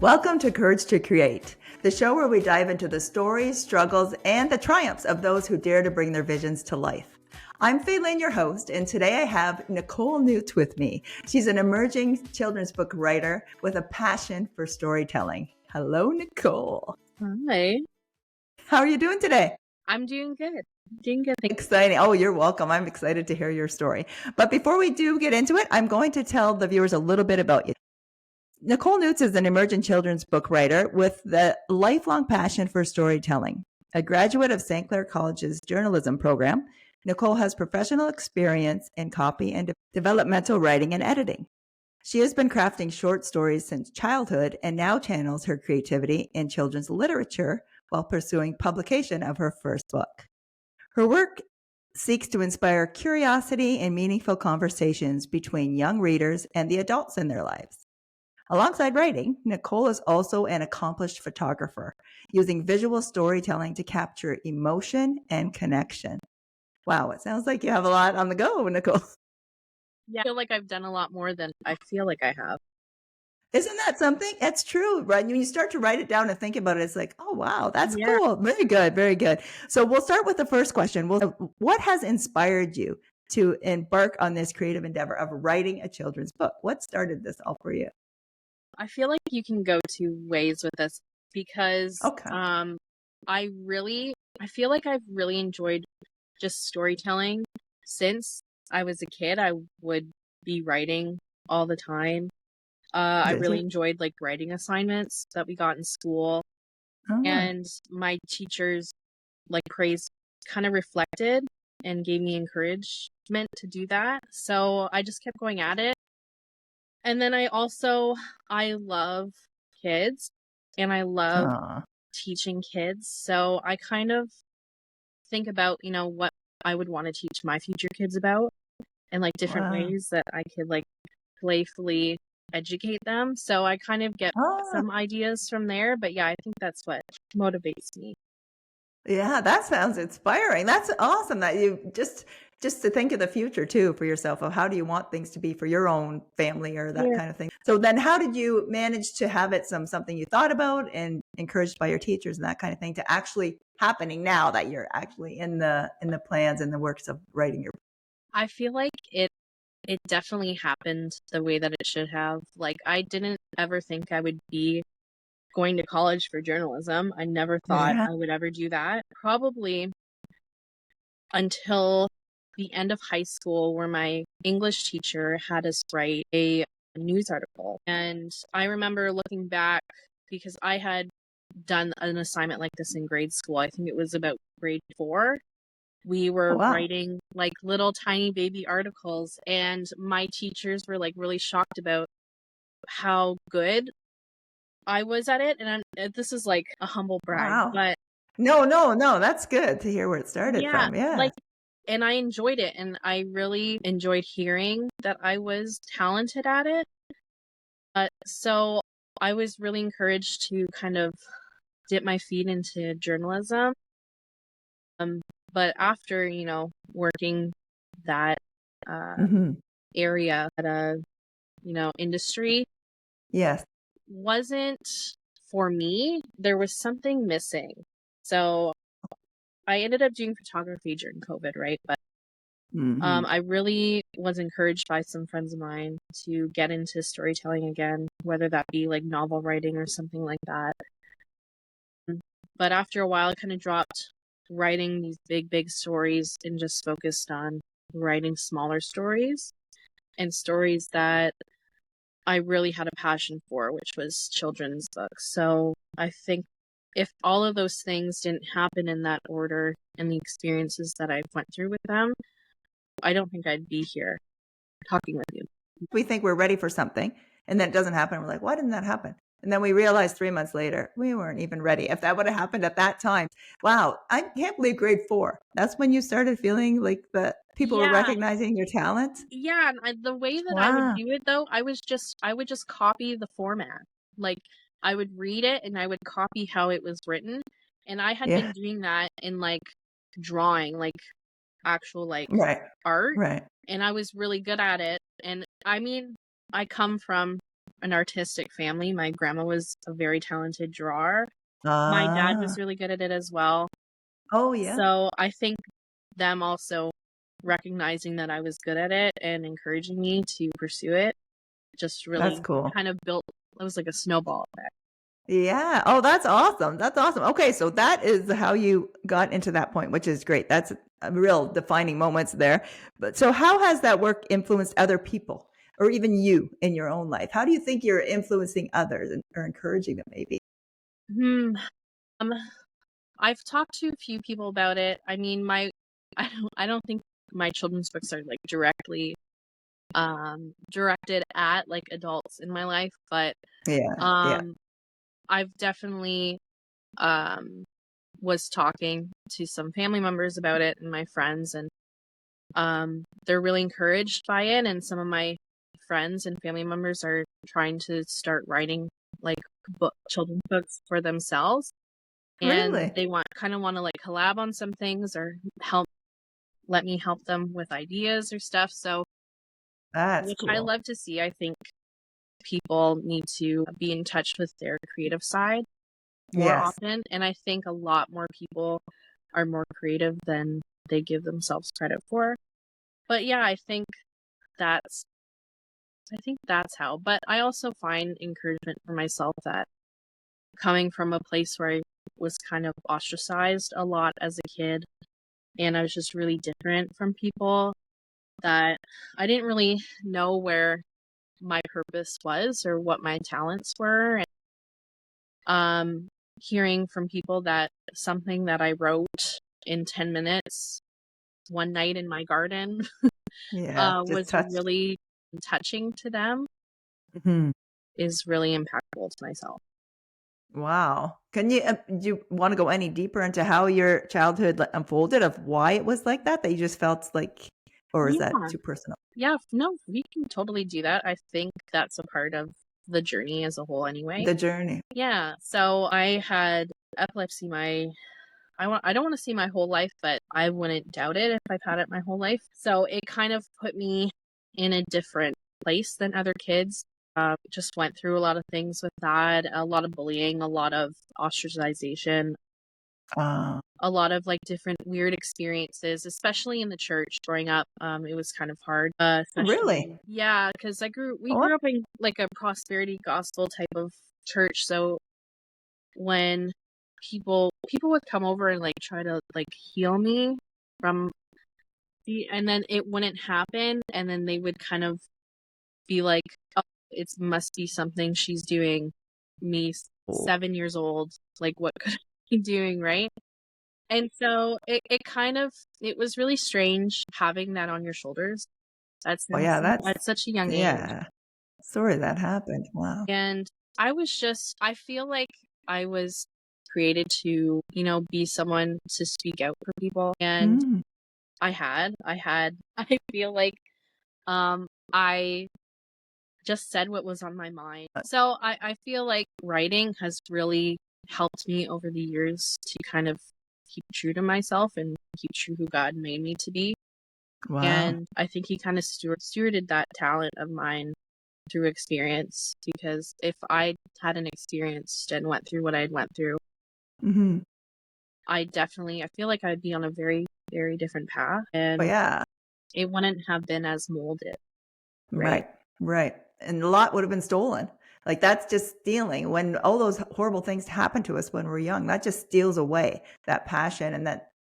Welcome to Courage to Create, the show where we dive into the stories, struggles, and the triumphs of those who dare to bring their visions to life. I'm Faye Lynne, your host, and today I have Nicole Neuts with me. She's an emerging children's book writer with a passion for storytelling. Hello, Nicole. Hi. How are you doing today? I'm doing good. Doing good. Exciting. Oh, you're welcome. I'm excited to hear your story. But before we do get into it, I'm going to tell the viewers a little bit about you. Nicole Neuts is an emerging children's book writer with the lifelong passion for storytelling. A graduate of St. Clair College's journalism program, Nicole has professional experience in copy and developmental writing and editing. She has been crafting short stories since childhood and now channels her creativity in children's literature while pursuing publication of her first book. Her work seeks to inspire curiosity and meaningful conversations between young readers and the adults in their lives. Alongside writing, Nicole is also an accomplished photographer, using visual storytelling to capture emotion and connection. Wow, it sounds like you have a lot on the go, Nicole. Yeah, I feel like I've done a lot more than I feel like I have. Isn't that something? It's true, right? When you start to write it down and think about it, it's like, oh, wow, that's cool. Very good, very good. So we'll start with the first question. What has inspired you to embark on this creative endeavor of writing a children's book? What started this all for you? I feel like you can go two ways with this because I feel like I've really enjoyed just storytelling since I was a kid. I would be writing all the time. I really enjoyed like writing assignments that we got in school, and my teachers like praise kind of reflected and gave me encouragement to do that. So I just kept going at it. And then I love kids and I love teaching kids. So I kind of think about, what I would want to teach my future kids about and like different ways that I could like playfully educate them. So I kind of get some ideas from there. But yeah, I think that's what motivates me. Yeah, that sounds inspiring. That's awesome that you just to think of the future too for yourself of how do you want things to be for your own family or that kind of thing. So then how did you manage to have it something you thought about and encouraged by your teachers and that kind of thing to actually happening now that you're actually in the plans and the works of writing your book? I feel like it definitely happened the way that it should have. Like I didn't ever think I would be going to college for journalism. I never thought I would ever do that. Probably until the end of high school where my English teacher had us write a news article. And I remember looking back because I had done an assignment like this in grade school. I think it was about grade 4. We were writing like little tiny baby articles and my teachers were like really shocked about how good I was at it. And this is like a humble brag, but no, that's good to hear where it started from. Yeah. And I enjoyed it, and I really enjoyed hearing that I was talented at it. So I was really encouraged to kind of dip my feet into journalism. But after, working that area at a, industry, wasn't for me. There was something missing. So I ended up doing photography during COVID, right? But I really was encouraged by some friends of mine to get into storytelling again, whether that be like novel writing or something like that. But after a while, I kind of dropped writing these big stories and just focused on writing smaller stories and stories that I really had a passion for, which was children's books. So I think if all of those things didn't happen in that order and the experiences that I went through with them, I don't think I'd be here talking with you. We think we're ready for something and then it doesn't happen. We're like, why didn't that happen? And then we realize 3 months later, we weren't even ready. If that would have happened at that time, wow, I can't believe grade 4. That's when you started feeling like the people were recognizing your talent? Yeah, and the way that I would do it though, I would just copy the format. Like I would read it and I would copy how it was written. And I had been doing that in like drawing, like actual like art. And I was really good at it. And I mean, I come from an artistic family. My grandma was a very talented drawer. My dad was really good at it as well. Oh, yeah. So I think them also recognizing that I was good at it and encouraging me to pursue it just really cool. kind of built, it was like a snowball effect. Yeah. Oh, that's awesome. That's awesome. Okay, so that is how you got into that point, which is great. That's a real defining moments there. But so how has that work influenced other people or even you in your own life? How do you think you're influencing others or encouraging them maybe? I've talked to a few people about it. I mean, I don't think my children's books are like directly directed at like adults in my life, but Yeah. I've definitely was talking to some family members about it and my friends, and they're really encouraged by it, and some of my friends and family members are trying to start writing like children's books for themselves. And Really? they want to like collab on some things or let me help them with ideas or stuff. So, That's which I cool. love to see. I think people need to be in touch with their creative side more Yes. often. And I think a lot more people are more creative than they give themselves credit for. But yeah, that's, I think that's how. But I also find encouragement for myself that coming from a place where I was kind of ostracized a lot as a kid, and I was just really different from people, that I didn't really know where my purpose was or what my talents were. And hearing from people that something that I wrote in 10 minutes one night in my garden Yeah, just was touch. really touching to them Mhm. is really impactful to myself. Wow. Can you do you wanna go any deeper into how your childhood, like, unfolded of why it was like that you just felt like or is that Yeah. too personal? Yeah. No, we can totally do that. I think that's a part of the journey as a whole anyway. The journey. Yeah. So I had epilepsy I don't want to say my whole life, but I wouldn't doubt it if I've had it my whole life. So it kind of put me in a different place than other kids. Just went through a lot of things with that, a lot of bullying, a lot of ostracization, Ah, a lot of like different weird experiences, especially in the church growing up. It was kind of hard. really? Yeah, because we Oh, grew up in like a prosperity gospel type of church. So when people would come over and like try to like heal me from and then it wouldn't happen, and then they would kind of be like, oh, it must be something she's doing. Me, 7 years old, like what could I be doing, right? And so it was really strange having that on your shoulders at oh yeah, at such a young age. yeah. Sorry that happened. Wow. And I feel like I was created to, be someone to speak out for people. And Mm. I feel like, I just said what was on my mind. So I feel like writing has really helped me over the years to kind of keep true to myself and keep true who God made me to be. Wow. And I think he kind of stewarded that talent of mine through experience, because if I hadn't experienced and went through what I went through, Mhm. I feel like I'd be on a very, very different path, Oh, and yeah. it wouldn't have been as molded, right? Right, right, and a lot would have been stolen. Like, that's just stealing. When all those horrible things happen to us when we're young, that just steals away that passion and that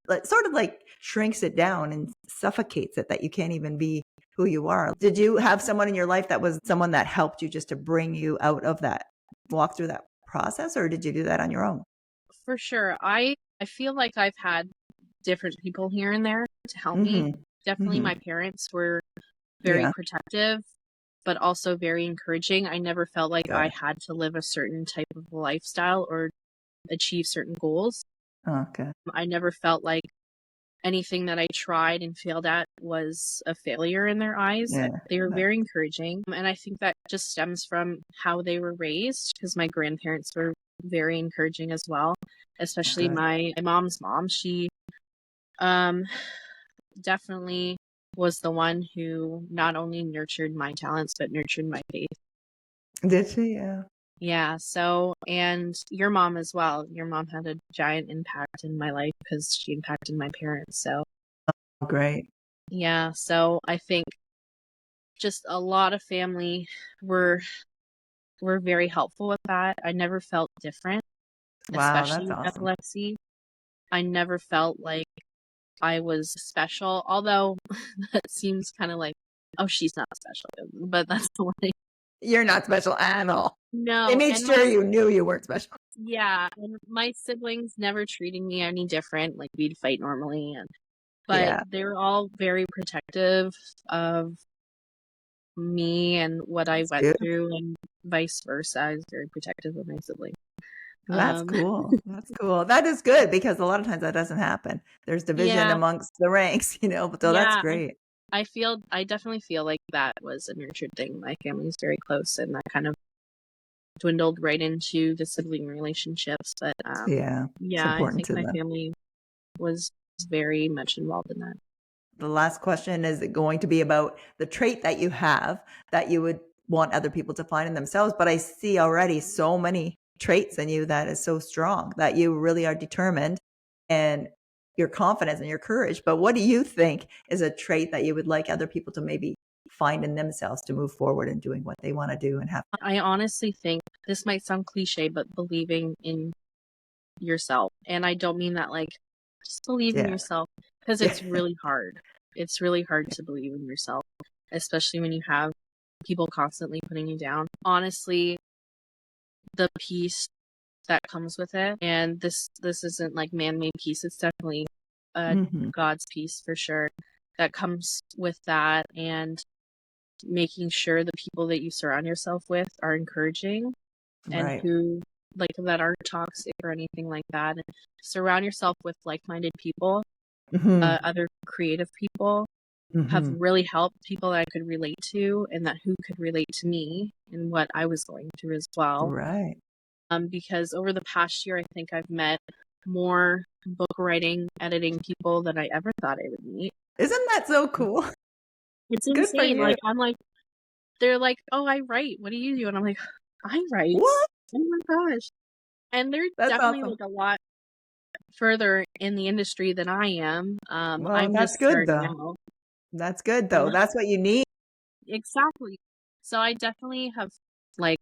like, sort of, like, shrinks it down and suffocates it that you can't even be who you are. Did you have someone in your life that was someone that helped you just to bring you out of that walk through that process, or did you do that on your own? For sure. I feel like I've had different people here and there to help me. Mhm. Definitely my Mhm. parents were very Yeah. protective, but also very encouraging. I never felt like I Good. had to live a certain type of lifestyle or achieve certain goals. Okay. I never felt like anything that I tried and failed at was a failure in their eyes. Yeah. They were That very encouraging. And I think that just stems from how they were raised, because my grandparents were very encouraging as well, especially good. my mom's mom. She um, definitely was the one who not only nurtured my talents, but nurtured my faith. Did she? Yeah. Yeah. So, and your mom as well. Your mom had a giant impact in my life because she impacted my parents. So, Great. yeah. So I think just a lot of family were very helpful with that. I never felt different, Wow, especially that's with awesome. epilepsy. I never felt like I was special, although that seems kind of like, oh, she's not special, but that's the way. You're not special at all. They No, made and sure you knew you weren't special. yeah, and my siblings never treated me any different. Like we'd fight normally, but Yeah. they're all very protective of me and what I That's went good. through, and vice versa. I was very protective of my sibling. That's cool. That's cool. That is good because a lot of times that doesn't happen. There's division Yeah, amongst the ranks, so that's yeah. great. I definitely feel like that was a nurtured thing. My family's very close, and that kind of dwindled right into the sibling relationships. But Yeah. It's yeah, I important think to my them. family was very much involved in that. The last question is going to be about the trait that you have that you would want other people to find in themselves. But I see already so many traits in you that is so strong that you really are determined and your confidence and your courage. But what do you think is a trait that you would like other people to maybe find in themselves to move forward in doing what they want to do and have? I honestly think this might sound cliche, but believing in yourself. And I don't mean that like just believe in Yeah. yourself, because Yeah. it's really hard. It's really hard to believe in yourself, especially when you have people constantly putting you down. Honestly, the peace that comes with it, and this isn't like man-made peace, it's definitely Mhm. God's peace for sure that comes with that, and making sure the people that you surround yourself with are encouraging and Right. who like that aren't toxic or anything like that, and surround yourself with like-minded people. Mhm. Other creative people have Mhm. really helped, people that I could relate to and that who could relate to me and what I was going through as well. Right. Because over the past year, I think I've met more book writing, editing people than I ever thought I would meet. Isn't that so cool? It's Good for insane. you. Like, I'm like, they're like, oh, I write. What do you do? And I'm like, I write. What? Oh my gosh. And they're That's definitely awesome. like a lot further in the industry than I am. Well, I'm that's just good starting though. out. That's good though. Yeah, That's what you need. exactly. So I definitely have like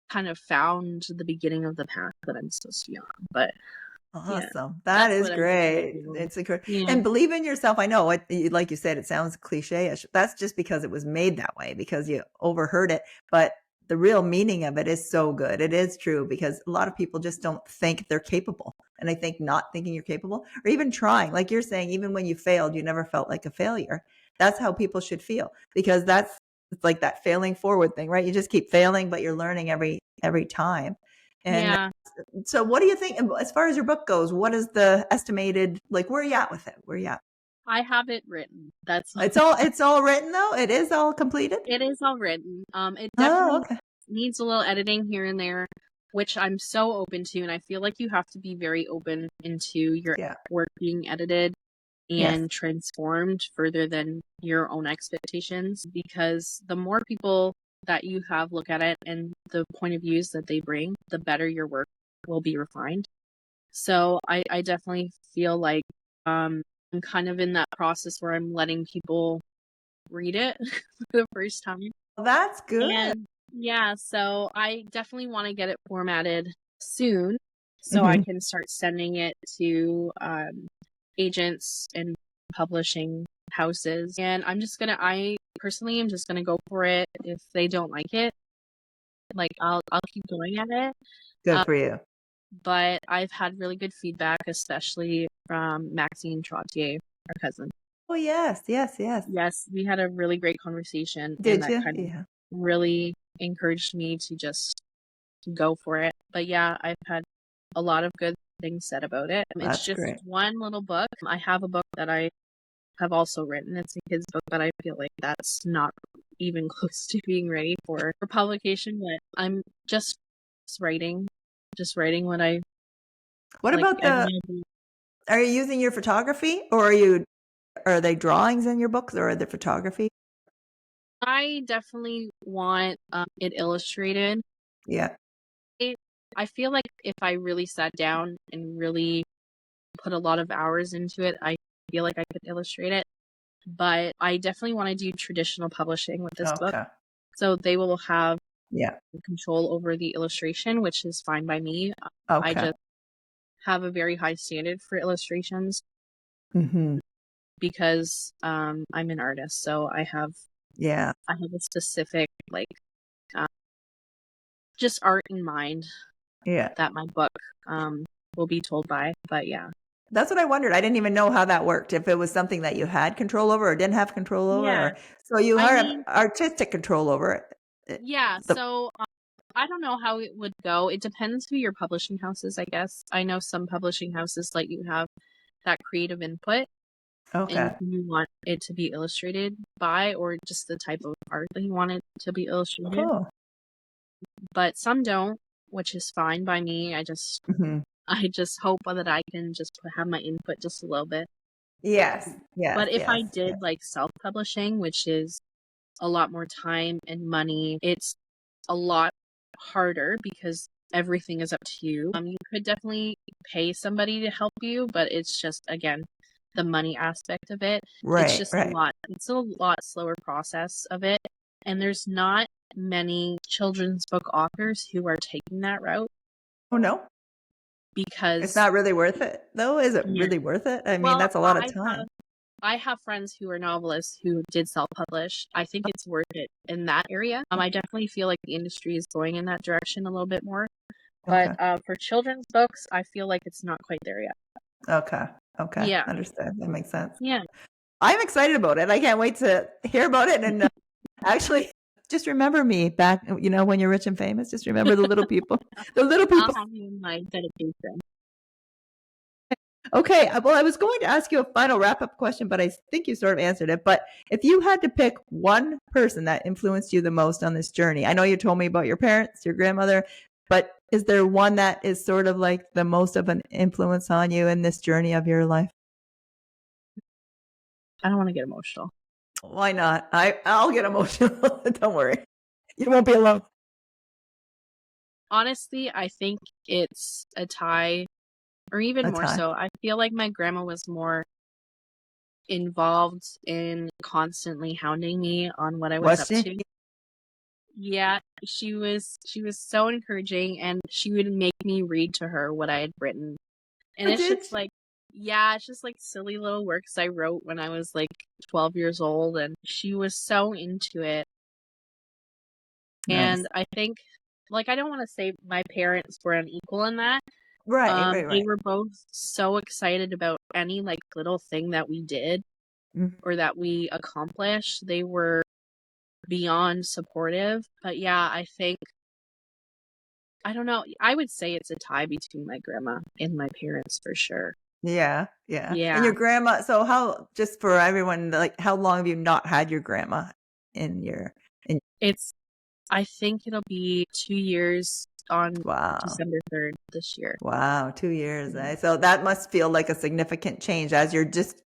kind of found the beginning of the path that I'm supposed to be on. But yeah, Awesome. That that's is what I really great. feel. It's a Yeah. and believe in yourself. I know it, like you said, it sounds cliche-ish. That's just because it was made that way because you overheard it. But the real meaning of it is so good. It is true because a lot of people just don't think they're capable. And I think not thinking you're capable or even trying, like you're saying, even when you failed, you never felt like a failure. That's how people should feel because it's like that failing forward thing, right? You just keep failing, but you're learning every time. And Yeah. so what do you think as far as your book goes? What is the estimated, like, where are you at with it? Where are you at? I have it written. That's It's all written though? It is all completed? it is all written. It Oh, definitely okay. needs a little editing here and there, which I'm so open to, and I feel like you have to be very open into your Yeah. work being edited Yes. and transformed further than your own expectations, because the more people that you have look at it and the point of views that they bring, the better your work will be refined. So I definitely feel like I'm kind of in that process where I'm letting people read it for the first time. Well, that's good. And yeah, so I definitely want to get it formatted soon so I Mhm. can start sending it to agents and publishing houses. And I personally am just gonna go for it. If they don't like it, like I'll keep going at it. Good Um, for you. but I've had really good feedback, especially from Maxine Trottier, our cousin. Oh, yes, yes, yes. Yes, we had a really great conversation, and Did that you? kind of Yeah. really encouraged me to just go for it. But yeah, I've had a lot of good things said about it. It's That's just great. one little book. I have a book that I have also written. It's a kid's book, but I feel like that's not even close to being ready for publication. But I'm writing, just writing what I What like. about are you using your photography or are they drawings in your books or the photography? I definitely want it illustrated. Yeah. I feel like if I really sat down and really put a lot of hours into it, I feel like I could illustrate it. But I definitely want to do traditional publishing with this book. So they will have control over the illustration, which is fine by me. I just have a very high standard for illustrations because I'm an artist. So I have a specific just art in mind that my book will be told by. But yeah. That's what I wondered. I didn't even know how that worked. If it was something that you had control over or didn't have control over. Yeah. Or, so you have artistic control over it. Yeah. So I don't know how it would go. It depends who your publishing house is, I guess. I know some publishing houses let you have that creative input. And who you want it to be illustrated by, or just the type of art that you want it to be illustrated. But some don't, which is fine by me. I just hope that I can just have my input just a little bit. Yes. But if I did like self-publishing, which is a lot more time and money, it's a lot harder because everything is up to you. You could definitely pay somebody to help you, but it's just, again, the money aspect of it. It's just a lot. It's a lot slower process of it. And there's not many children's book authors who are taking that route. Oh, no? Because it's not really worth it, though? Is it really worth it? I mean, that's a lot of time. I have friends who are novelists who did self-publish. I think it's worth it in that area. I definitely feel like the industry is going in that direction a little bit more. But for children's books, I feel like it's not quite there yet. Okay. Yeah. Understood. That makes sense. Yeah. I'm excited about it. I can't wait to hear about it. And actually, just remember me back, when you're rich and famous. Just remember the little people. The little people. I'll have you in my dedication. Okay. Well, I was going to ask you a final wrap-up question, but I think you sort of answered it. But if you had to pick one person that influenced you the most on this journey, I know you told me about your parents, your grandmother, but is there one that is sort of like the most of an influence on you in this journey of your life? I don't want to get emotional. Why not? I'll get emotional. Don't worry. You won't be alone. Honestly, I think it's a tie, or even more so. I feel like my grandma was more involved in constantly hounding me on what I was up to. Yeah, she was so encouraging, and she would make me read to her what I had written. And it's just like, it's just like silly little works I wrote when I was like 12 years old, and she was so into it. Nice. And I think, like, I don't want to say my parents were unequal in that. Right. They were both so excited about any like little thing that we did or that we accomplished. They were beyond supportive. But yeah, I think, I don't know, I would say it's a tie between my grandma and my parents for sure. Yeah. And your grandma, so just for everyone, like, how long have you not had your grandma I think it'll be 2 years on December 3rd this year. Wow, 2 years. So that must feel like a significant change as you're just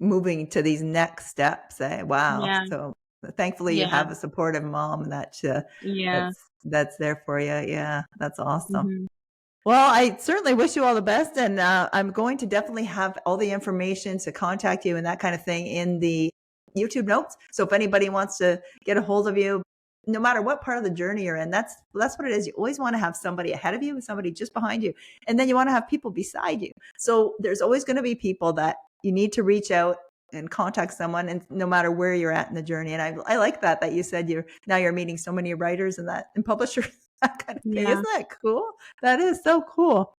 moving to these next steps. Wow. Yeah. So thankfully you have a supportive mom that's there for you. Yeah, that's awesome. Well, I certainly wish you all the best, and I'm going to definitely have all the information to contact you and that kind of thing in the YouTube notes. So if anybody wants to get a hold of you, no matter what part of the journey you're in, that's what it is. You always want to have somebody ahead of you and somebody just behind you, and then you want to have people beside you. So there's always going to be people that you need to reach out and contact someone, and no matter where you're at in the journey. And I like that you said you're meeting so many writers and publishers. That kind of thing. Isn't that cool? That is so cool.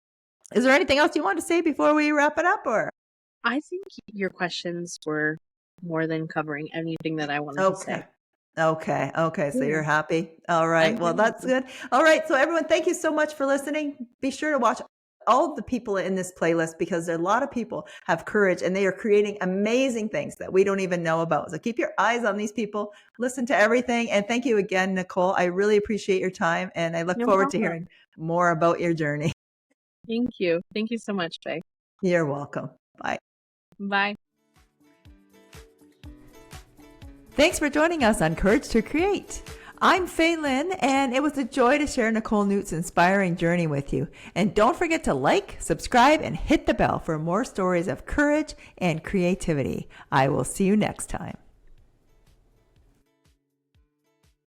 Is there anything else you want to say before we wrap it up? Or I think your questions were more than covering anything that I wanted to say. Okay. So you're happy. All right. Well, that's good. All right. So everyone, thank you so much for listening. Be sure to watch all of the people in this playlist, because a lot of people have courage and they are creating amazing things that we don't even know about. So keep your eyes on these people, listen to everything. And thank you again, Nicole. I really appreciate your time, and I look forward to hearing more about your journey. Thank you. Thank you so much, Faye. You're welcome. Bye. Bye. Thanks for joining us on Courage to Create. I'm Faye Lynne, and it was a joy to share Nicole Neuts' inspiring journey with you. And don't forget to like, subscribe, and hit the bell for more stories of courage and creativity. I will see you next time.